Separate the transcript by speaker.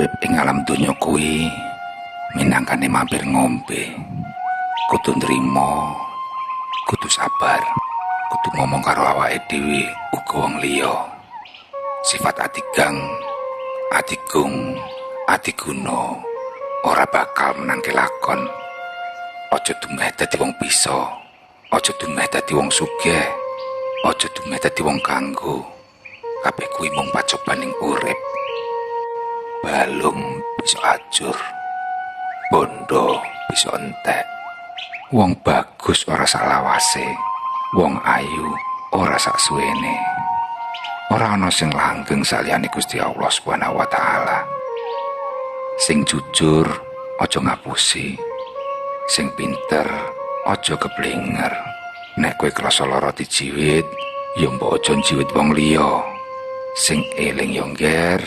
Speaker 1: urip ing alam donya kuwi minangkane mampir ngombe. Kudu nrimo, kudu sabar, kudu ngomong karo awake dhewe uga wong liya. Sifat atigang, atigung, atiguna ora bakal menangke lakon. Aja dumeh dadi wong bisa, aja dumeh dadi wong sugih, aja dumeh dadi wong kanggo. Kabeh kuwi mung pacobaning urip. Balung bisa ajur, bondo bisa entek. Wong bagus ora salawase, wong ayu ora sak suwene. Ora ana sing langgeng saliyane Gusti Allah Subhanahu wa taala. Sing jujur aja ngapusi, sing pinter aja keblinger. Nek kowe krasa lara dijiwit, ya mbok aja njiwit wong liya. Sing eling yo ngger,